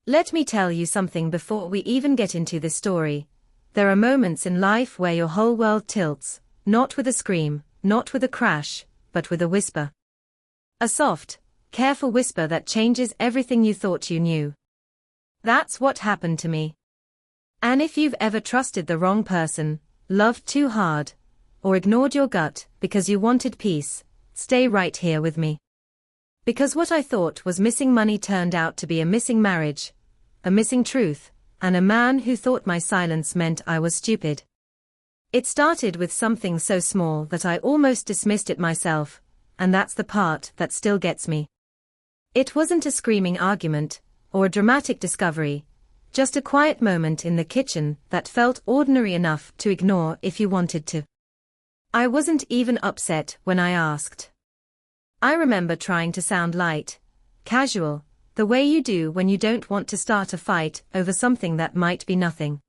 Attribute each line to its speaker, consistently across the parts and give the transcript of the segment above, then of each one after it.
Speaker 1: Let me tell you something before we even get into this story. There are moments in life where your whole world tilts, not with a scream, not with a crash, but with a whisper. A soft, careful whisper that changes everything you thought you knew. That's what happened to me. And if you've ever trusted the wrong person, loved too hard, or ignored your gut because you wanted peace, stay right here with me. Because what I thought was missing money turned out to be a missing marriage, a missing truth, and a man who thought my silence meant I was stupid. It started with something so small that I almost dismissed it myself, and that's the part that still gets me. It wasn't a screaming argument, or a dramatic discovery, just a quiet moment in the kitchen that felt ordinary enough to ignore if you wanted to. I wasn't even upset when I asked. I remember trying to sound light, casual, the way you do when you don't want to start a fight over something that might be nothing.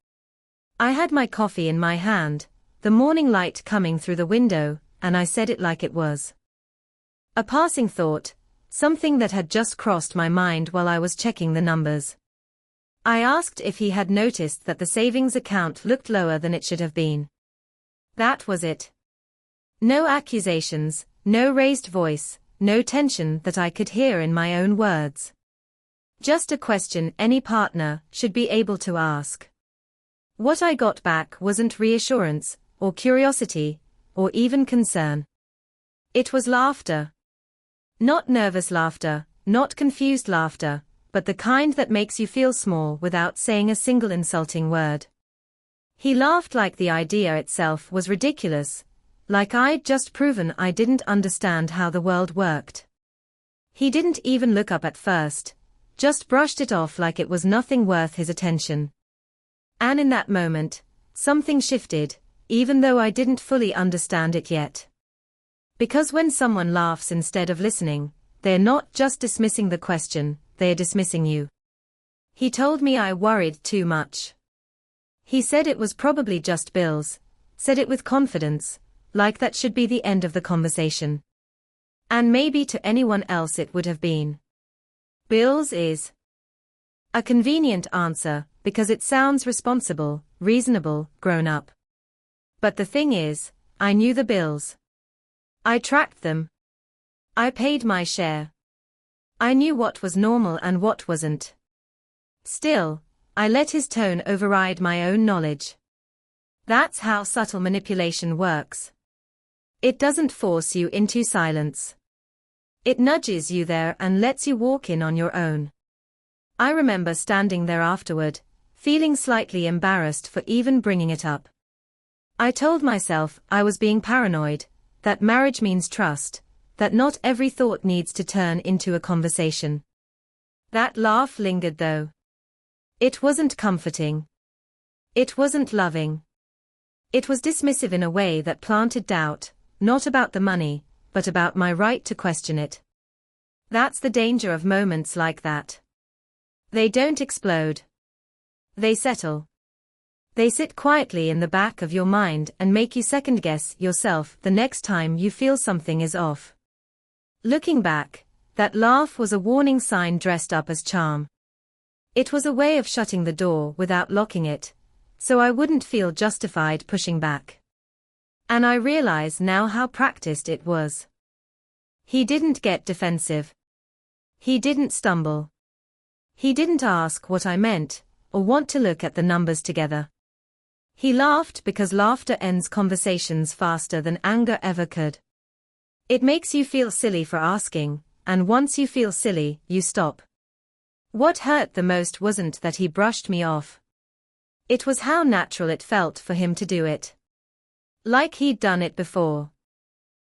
Speaker 1: I had my coffee in my hand, the morning light coming through the window, and I said it like it was a passing thought, something that had just crossed my mind while I was checking the numbers. I asked if he had noticed that the savings account looked lower than it should have been. That was it. No accusations, no raised voice, no tension that I could hear in my own words. Just a question any partner should be able to ask. What I got back wasn't reassurance, or curiosity, or even concern. It was laughter. Not nervous laughter, not confused laughter, but the kind that makes you feel small without saying a single insulting word. He laughed like the idea itself was ridiculous, like I'd just proven I didn't understand how the world worked. He didn't even look up at first, just brushed it off like it was nothing worth his attention. And in that moment, something shifted, even though I didn't fully understand it yet. Because when someone laughs instead of listening, they're not just dismissing the question, they're dismissing you. He told me I worried too much. He said it was probably just bills, said it with confidence, like that should be the end of the conversation. And maybe to anyone else it would have been. Bills is a convenient answer, because it sounds responsible, reasonable, grown up. But the thing is, I knew the bills. I tracked them. I paid my share. I knew what was normal and what wasn't. Still, I let his tone override my own knowledge. That's how subtle manipulation works. It doesn't force you into silence. It nudges you there and lets you walk in on your own. I remember standing there afterward, feeling slightly embarrassed for even bringing it up. I told myself I was being paranoid, that marriage means trust, that not every thought needs to turn into a conversation. That laugh lingered though. It wasn't comforting. It wasn't loving. It was dismissive in a way that planted doubt, not about the money, but about my right to question it. That's the danger of moments like that. They don't explode. They settle. They sit quietly in the back of your mind and make you second-guess yourself the next time you feel something is off. Looking back, that laugh was a warning sign dressed up as charm. It was a way of shutting the door without locking it, so I wouldn't feel justified pushing back. And I realize now how practiced it was. He didn't get defensive. He didn't stumble. He didn't ask what I meant, or want to look at the numbers together. He laughed because laughter ends conversations faster than anger ever could. It makes you feel silly for asking, and once you feel silly, you stop. What hurt the most wasn't that he brushed me off. It was how natural it felt for him to do it. Like he'd done it before.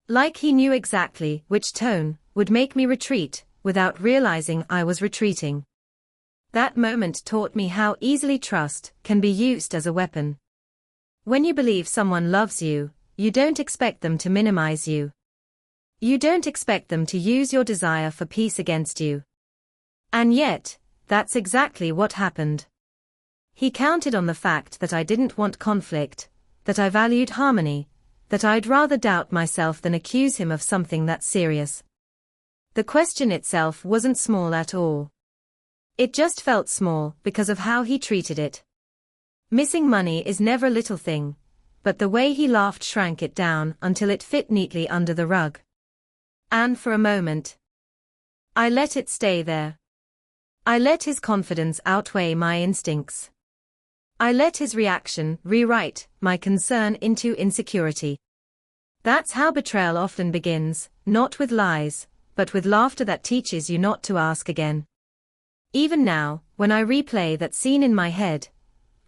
Speaker 1: Like he knew exactly which tone would make me retreat without realizing I was retreating. That moment taught me how easily trust can be used as a weapon. When you believe someone loves you, you don't expect them to minimize you. You don't expect them to use your desire for peace against you. And yet, that's exactly what happened. He counted on the fact that I didn't want conflict, that I valued harmony, that I'd rather doubt myself than accuse him of something that serious. The question itself wasn't small at all. It just felt small because of how he treated it. Missing money is never a little thing, but the way he laughed shrank it down until it fit neatly under the rug. And for a moment, I let it stay there. I let his confidence outweigh my instincts. I let his reaction rewrite my concern into insecurity. That's how betrayal often begins, not with lies, but with laughter that teaches you not to ask again. Even now, when I replay that scene in my head,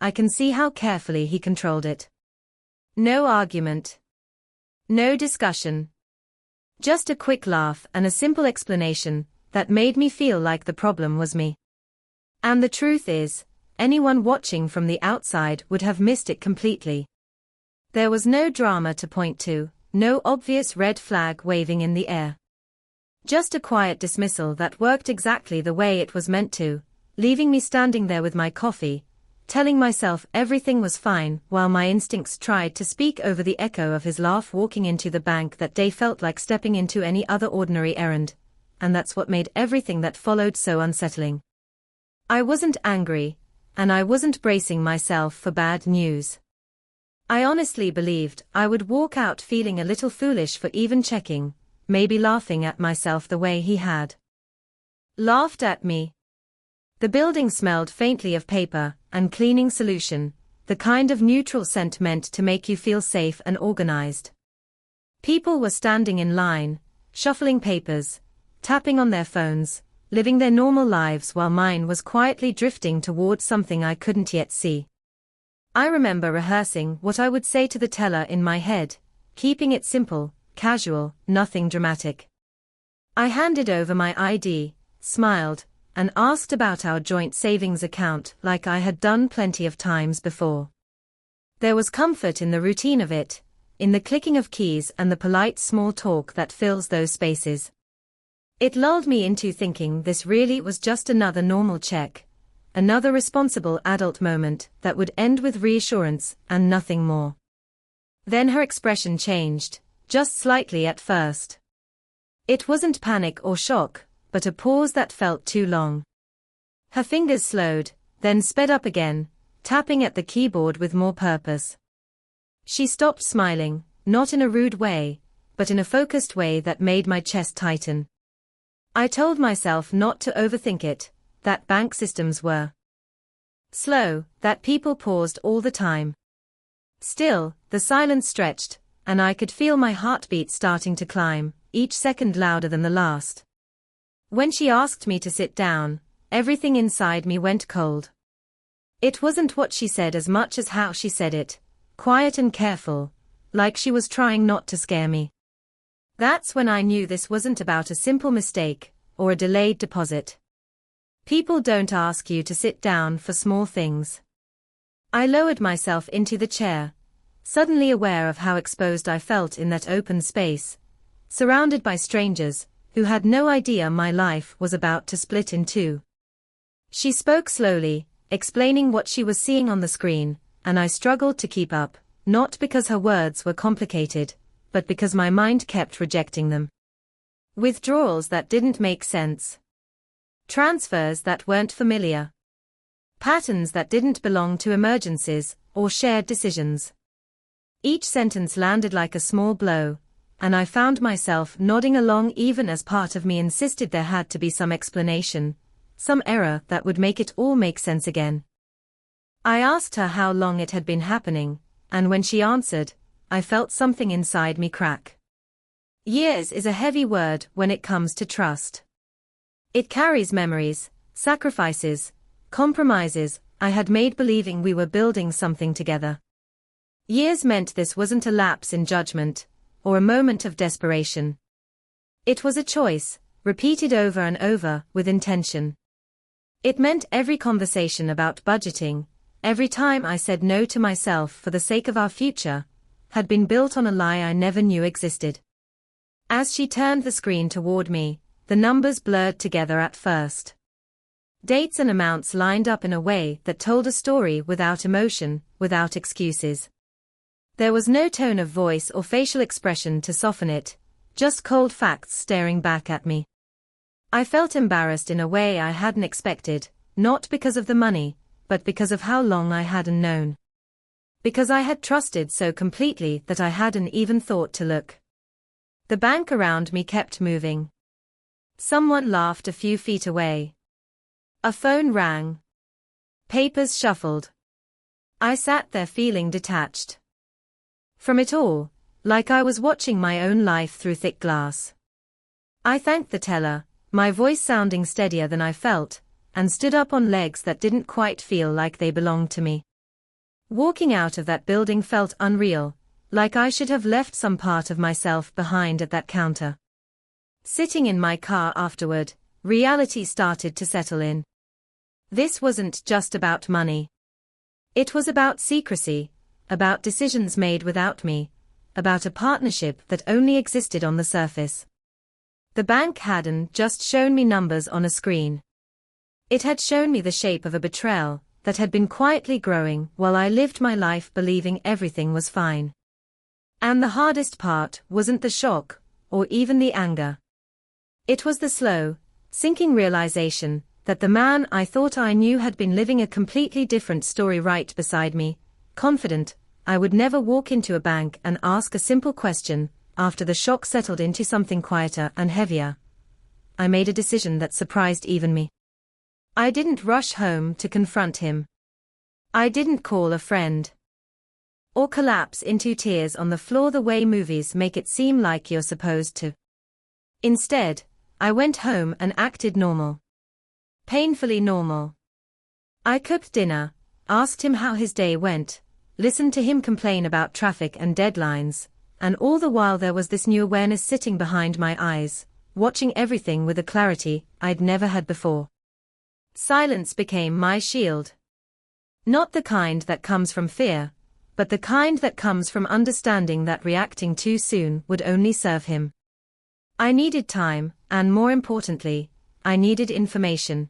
Speaker 1: I can see how carefully he controlled it. No argument. No discussion. Just a quick laugh and a simple explanation that made me feel like the problem was me. And the truth is, anyone watching from the outside would have missed it completely. There was no drama to point to, no obvious red flag waving in the air. Just a quiet dismissal that worked exactly the way it was meant to, leaving me standing there with my coffee, telling myself everything was fine while my instincts tried to speak over the echo of his laugh. Walking into the bank that day felt like stepping into any other ordinary errand, and that's what made everything that followed so unsettling. I wasn't angry, and I wasn't bracing myself for bad news. I honestly believed I would walk out feeling a little foolish for even checking, maybe laughing at myself the way he had laughed at me. The building smelled faintly of paper and cleaning solution, the kind of neutral scent meant to make you feel safe and organized. People were standing in line, shuffling papers, tapping on their phones, living their normal lives while mine was quietly drifting towards something I couldn't yet see. I remember rehearsing what I would say to the teller in my head, keeping it simple, casual, nothing dramatic. I handed over my ID, smiled, and asked about our joint savings account like I had done plenty of times before. There was comfort in the routine of it, in the clicking of keys and the polite small talk that fills those spaces. It lulled me into thinking this really was just another normal check, another responsible adult moment that would end with reassurance and nothing more. Then her expression changed, just slightly at first. It wasn't panic or shock, but a pause that felt too long. Her fingers slowed, then sped up again, tapping at the keyboard with more purpose. She stopped smiling, not in a rude way, but in a focused way that made my chest tighten. I told myself not to overthink it, that bank systems were slow, that people paused all the time. Still, the silence stretched, and I could feel my heartbeat starting to climb, each second louder than the last. When she asked me to sit down, everything inside me went cold. It wasn't what she said as much as how she said it, quiet and careful, like she was trying not to scare me. That's when I knew this wasn't about a simple mistake, or a delayed deposit. People don't ask you to sit down for small things. I lowered myself into the chair, suddenly aware of how exposed I felt in that open space, surrounded by strangers who had no idea my life was about to split in two. She spoke slowly, explaining what she was seeing on the screen, and I struggled to keep up, not because her words were complicated, but because my mind kept rejecting them. Withdrawals that didn't make sense. Transfers that weren't familiar. Patterns that didn't belong to emergencies or shared decisions. Each sentence landed like a small blow, and I found myself nodding along even as part of me insisted there had to be some explanation, some error that would make it all make sense again. I asked her how long it had been happening, and when she answered, I felt something inside me crack. Years is a heavy word when it comes to trust. It carries memories, sacrifices, compromises I had made believing we were building something together. Years meant this wasn't a lapse in judgment, or a moment of desperation. It was a choice, repeated over and over, with intention. It meant every conversation about budgeting, every time I said no to myself for the sake of our future, had been built on a lie I never knew existed. As she turned the screen toward me, the numbers blurred together at first. Dates and amounts lined up in a way that told a story without emotion, without excuses. There was no tone of voice or facial expression to soften it, just cold facts staring back at me. I felt embarrassed in a way I hadn't expected, not because of the money, but because of how long I hadn't known. Because I had trusted so completely that I hadn't even thought to look. The bank around me kept moving. Someone laughed a few feet away. A phone rang. Papers shuffled. I sat there feeling detached from it all, like I was watching my own life through thick glass. I thanked the teller, my voice sounding steadier than I felt, and stood up on legs that didn't quite feel like they belonged to me. Walking out of that building felt unreal, like I should have left some part of myself behind at that counter. Sitting in my car afterward, reality started to settle in. This wasn't just about money. It was about secrecy, about decisions made without me, about a partnership that only existed on the surface. The bank hadn't just shown me numbers on a screen. It had shown me the shape of a betrayal that had been quietly growing while I lived my life believing everything was fine. And the hardest part wasn't the shock, or even the anger. It was the slow, sinking realization that the man I thought I knew had been living a completely different story right beside me, confident I would never walk into a bank and ask a simple question. After the shock settled into something quieter and heavier, I made a decision that surprised even me. I didn't rush home to confront him. I didn't call a friend or collapse into tears on the floor the way movies make it seem like you're supposed to. Instead, I went home and acted normal. Painfully normal. I cooked dinner, asked him how his day went, listened to him complain about traffic and deadlines, and all the while there was this new awareness sitting behind my eyes, watching everything with a clarity I'd never had before. Silence became my shield. Not the kind that comes from fear, but the kind that comes from understanding that reacting too soon would only serve him. I needed time, and more importantly, I needed information.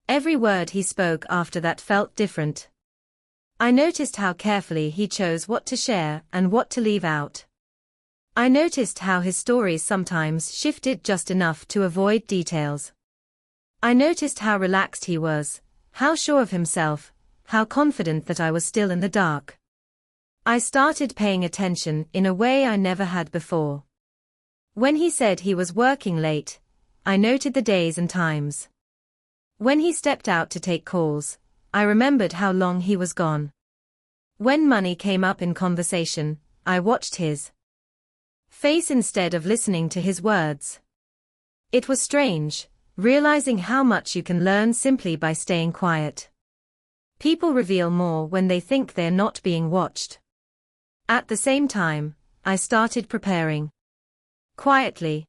Speaker 1: Every word he spoke after that felt different. I noticed how carefully he chose what to share and what to leave out. I noticed how his stories sometimes shifted just enough to avoid details. I noticed how relaxed he was, how sure of himself, how confident that I was still in the dark. I started paying attention in a way I never had before. When he said he was working late, I noted the days and times. When he stepped out to take calls, I remembered how long he was gone. When money came up in conversation, I watched his face instead of listening to his words. It was strange, realizing how much you can learn simply by staying quiet. People reveal more when they think they're not being watched. At the same time, I started preparing. Quietly.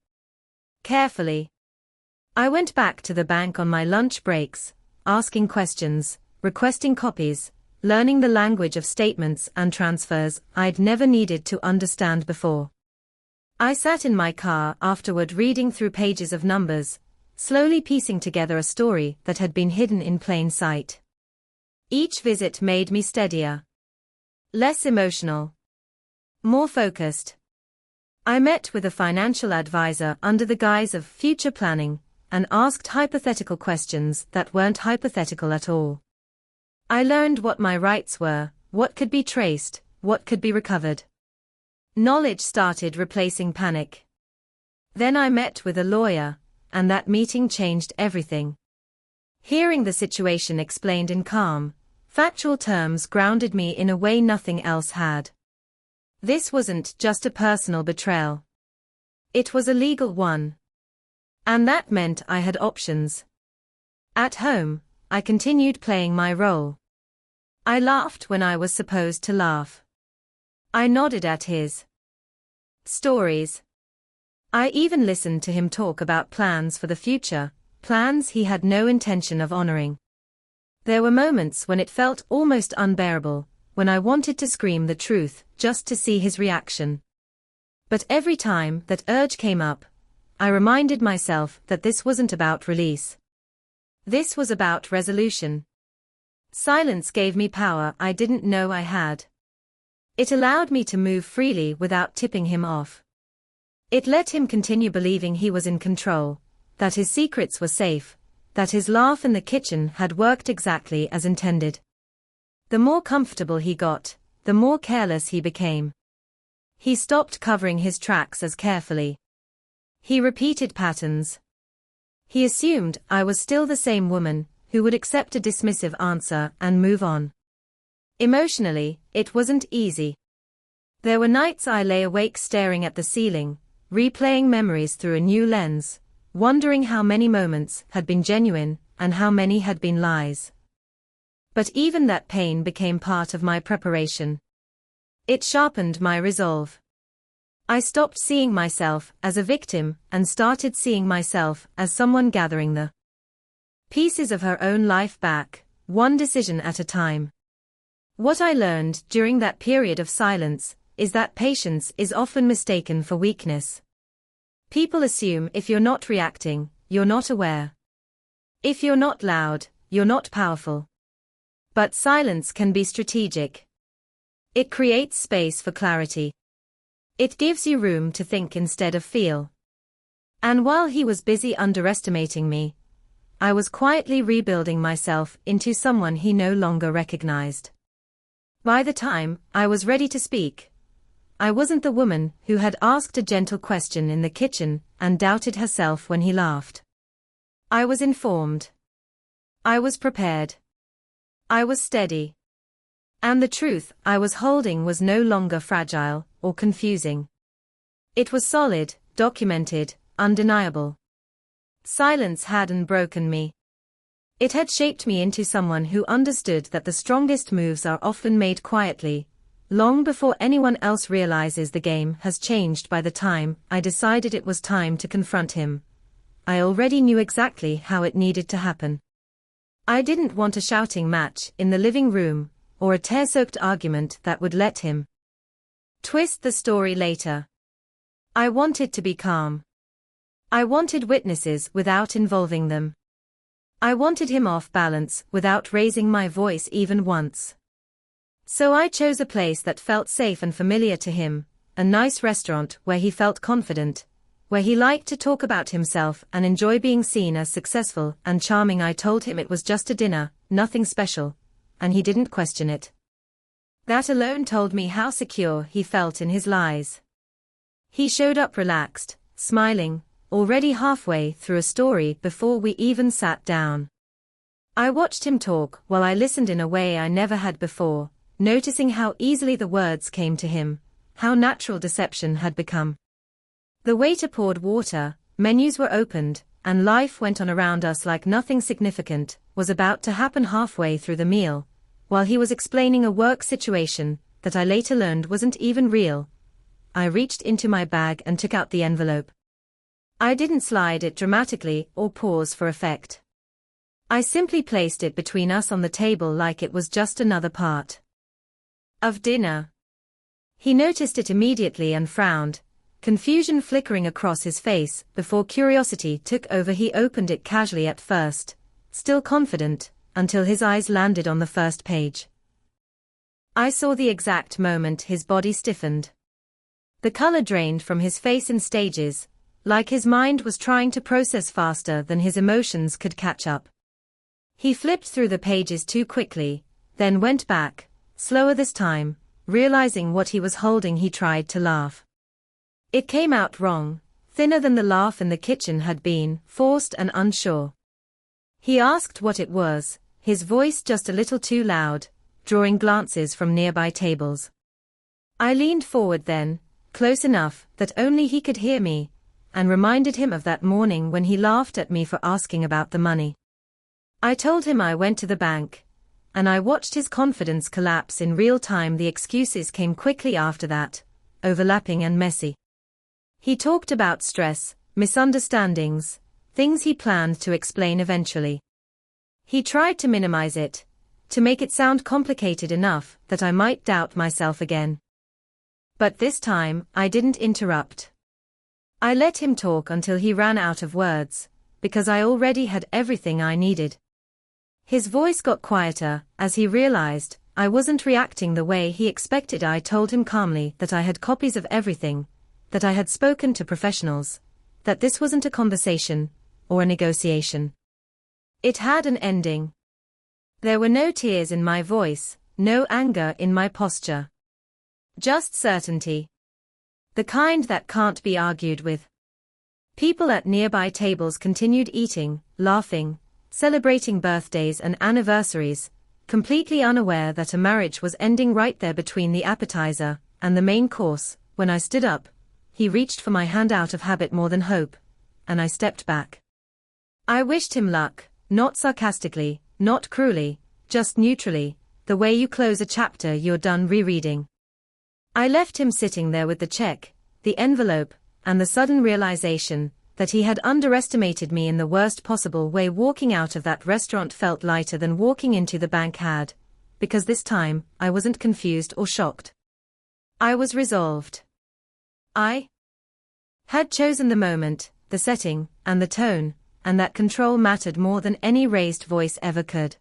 Speaker 1: Carefully. I went back to the bank on my lunch breaks, asking questions, requesting copies, learning the language of statements and transfers I'd never needed to understand before. I sat in my car afterward reading through pages of numbers, slowly piecing together a story that had been hidden in plain sight. Each visit made me steadier. Less emotional. More focused. I met with a financial advisor under the guise of future planning, and asked hypothetical questions that weren't hypothetical at all. I learned what my rights were, what could be traced, what could be recovered. Knowledge started replacing panic. Then I met with a lawyer, and that meeting changed everything. Hearing the situation explained in calm, factual terms grounded me in a way nothing else had. This wasn't just a personal betrayal. It was a legal one. And that meant I had options. At home, I continued playing my role. I laughed when I was supposed to laugh. I nodded at his stories. I even listened to him talk about plans for the future, plans he had no intention of honoring. There were moments when it felt almost unbearable, when I wanted to scream the truth, just to see his reaction. But every time that urge came up, I reminded myself that this wasn't about release. This was about resolution. Silence gave me power I didn't know I had. It allowed me to move freely without tipping him off. It let him continue believing he was in control, that his secrets were safe, that his laugh in the kitchen had worked exactly as intended. The more comfortable he got, the more careless he became. He stopped covering his tracks as carefully. He repeated patterns. He assumed I was still the same woman, who would accept a dismissive answer and move on. Emotionally, it wasn't easy. There were nights I lay awake staring at the ceiling, replaying memories through a new lens, wondering how many moments had been genuine and how many had been lies. But even that pain became part of my preparation. It sharpened my resolve. I stopped seeing myself as a victim and started seeing myself as someone gathering the pieces of her own life back, one decision at a time. What I learned during that period of silence is that patience is often mistaken for weakness. People assume if you're not reacting, you're not aware. If you're not loud, you're not powerful. But silence can be strategic. It creates space for clarity. It gives you room to think instead of feel. And while he was busy underestimating me, I was quietly rebuilding myself into someone he no longer recognized. By the time I was ready to speak, I wasn't the woman who had asked a gentle question in the kitchen and doubted herself when he laughed. I was informed. I was prepared. I was steady. And the truth I was holding was no longer fragile or confusing. It was solid, documented, undeniable. Silence hadn't broken me. It had shaped me into someone who understood that the strongest moves are often made quietly, long before anyone else realizes the game has changed. By the time I decided it was time to confront him, I already knew exactly how it needed to happen. I didn't want a shouting match in the living room, or a tear-soaked argument that would let him twist the story later. I wanted to be calm. I wanted witnesses without involving them. I wanted him off balance without raising my voice even once. So I chose a place that felt safe and familiar to him, a nice restaurant where he felt confident, where he liked to talk about himself and enjoy being seen as successful and charming. I told him it was just a dinner, nothing special, and he didn't question it. That alone told me how secure he felt in his lies. He showed up relaxed, smiling, already halfway through a story before we even sat down. I watched him talk while I listened in a way I never had before, noticing how easily the words came to him, how natural deception had become. The waiter poured water, menus were opened, and life went on around us like nothing significant was about to happen. Halfway through the meal, while he was explaining a work situation that I later learned wasn't even real, I reached into my bag and took out the envelope. I didn't slide it dramatically or pause for effect. I simply placed it between us on the table like it was just another part of dinner. He noticed it immediately and frowned, confusion flickering across his face before curiosity took over. He opened it casually at first, still confident, until his eyes landed on the first page. I saw the exact moment his body stiffened. The color drained from his face in stages, like his mind was trying to process faster than his emotions could catch up. He flipped through the pages too quickly, then went back, slower this time, realizing what he was holding. He tried to laugh. It came out wrong, thinner than the laugh in the kitchen had been, forced and unsure. He asked what it was, his voice just a little too loud, drawing glances from nearby tables. I leaned forward then, close enough that only he could hear me, and reminded him of that morning when he laughed at me for asking about the money. I told him I went to the bank, and I watched his confidence collapse in real time. The excuses came quickly after that, overlapping and messy. He talked about stress, misunderstandings, things he planned to explain eventually. He tried to minimize it, to make it sound complicated enough that I might doubt myself again. But this time, I didn't interrupt. I let him talk until he ran out of words, because I already had everything I needed. His voice got quieter as he realized I wasn't reacting the way he expected. I told him calmly that I had copies of everything, that I had spoken to professionals, that this wasn't a conversation or a negotiation. It had an ending. There were no tears in my voice, no anger in my posture. Just certainty. The kind that can't be argued with. People at nearby tables continued eating, laughing, celebrating birthdays and anniversaries, completely unaware that a marriage was ending right there between the appetizer and the main course. When I stood up, he reached for my hand out of habit more than hope, and I stepped back. I wished him luck, not sarcastically, not cruelly, just neutrally, the way you close a chapter you're done rereading. I left him sitting there with the check, the envelope, and the sudden realization that he had underestimated me in the worst possible way. Walking out of that restaurant felt lighter than walking into the bank had, because this time, I wasn't confused or shocked. I was resolved. I had chosen the moment, the setting, and the tone, and that control mattered more than any raised voice ever could.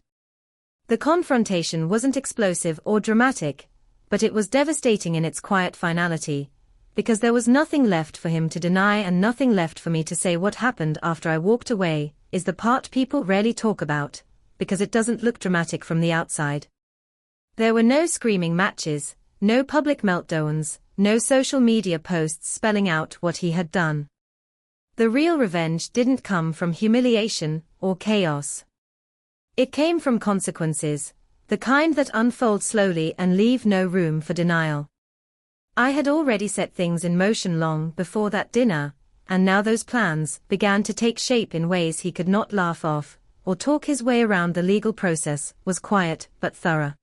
Speaker 1: The confrontation wasn't explosive or dramatic, but it was devastating in its quiet finality, because there was nothing left for him to deny and nothing left for me to say. What happened after I walked away is the part people rarely talk about, because it doesn't look dramatic from the outside. There were no screaming matches, no public meltdowns, no social media posts spelling out what he had done. The real revenge didn't come from humiliation or chaos. It came from consequences, the kind that unfold slowly and leave no room for denial. I had already set things in motion long before that dinner, and now those plans began to take shape in ways he could not laugh off, or talk his way around. The legal process was quiet but thorough.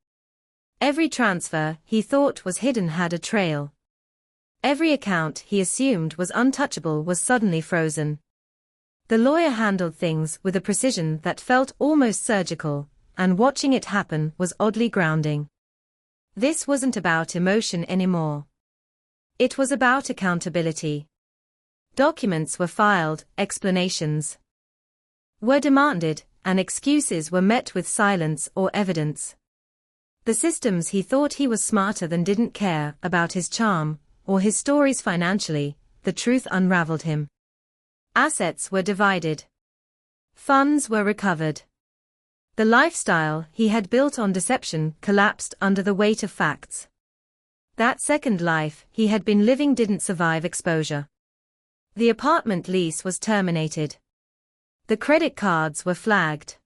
Speaker 1: Every transfer he thought was hidden had a trail. Every account he assumed was untouchable was suddenly frozen. The lawyer handled things with a precision that felt almost surgical, and watching it happen was oddly grounding. This wasn't about emotion anymore. It was about accountability. Documents were filed, explanations were demanded, and excuses were met with silence or evidence. The systems he thought he was smarter than didn't care about his charm, or his stories financially. The truth unraveled him. Assets were divided. Funds were recovered. The lifestyle he had built on deception collapsed under the weight of facts. That second life he had been living didn't survive exposure. The apartment lease was terminated. The credit cards were flagged.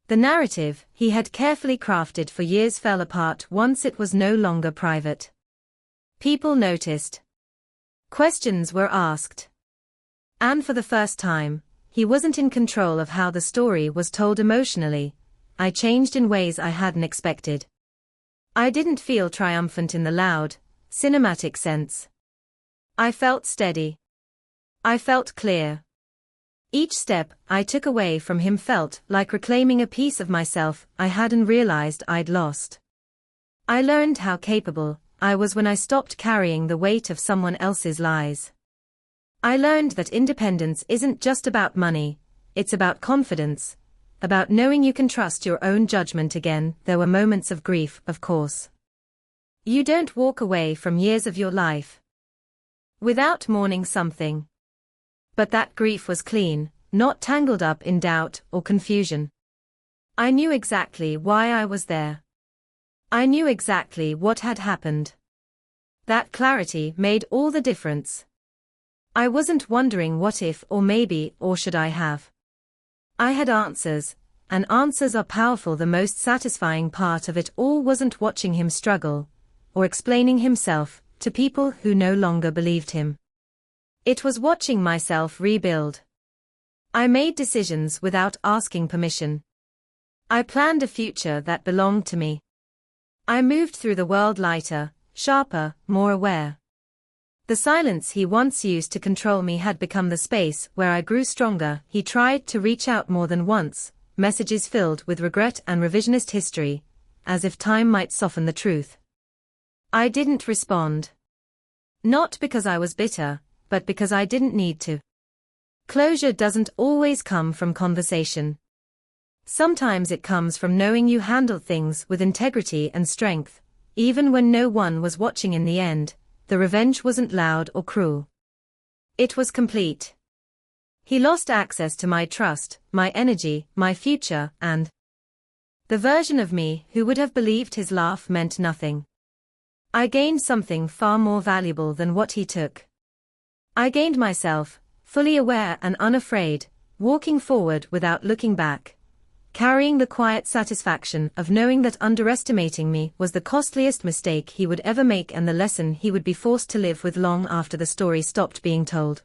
Speaker 1: The narrative he had carefully crafted for years fell apart once it was no longer private. People noticed. Questions were asked. And for the first time, he wasn't in control of how the story was told emotionally. I changed in ways I hadn't expected. I didn't feel triumphant in the loud, cinematic sense. I felt steady. I felt clear. Each step I took away from him felt like reclaiming a piece of myself I hadn't realized I'd lost. I learned how capable I was when I stopped carrying the weight of someone else's lies. I learned that independence isn't just about money, it's about confidence, about knowing you can trust your own judgment again. There were moments of grief, of course. You don't walk away from years of your life without mourning something. But that grief was clean, not tangled up in doubt or confusion. I knew exactly why I was there. I knew exactly what had happened. That clarity made all the difference. I wasn't wondering what if or maybe or should I have. I had answers, and answers are powerful. The most satisfying part of it all wasn't watching him struggle, or explaining himself to people who no longer believed him. It was watching myself rebuild. I made decisions without asking permission. I planned a future that belonged to me. I moved through the world lighter, sharper, more aware. The silence he once used to control me had become the space where I grew stronger. He tried to reach out more than once, messages filled with regret and revisionist history, as if time might soften the truth. I didn't respond. Not because I was bitter, but because I didn't need to. Closure doesn't always come from conversation. Sometimes it comes from knowing you handled things with integrity and strength, even when no one was watching. In the end, the revenge wasn't loud or cruel. It was complete. He lost access to my trust, my energy, my future, and the version of me who would have believed his laugh meant nothing. I gained something far more valuable than what he took. I gained myself, fully aware and unafraid, walking forward without looking back, carrying the quiet satisfaction of knowing that underestimating me was the costliest mistake he would ever make and the lesson he would be forced to live with long after the story stopped being told.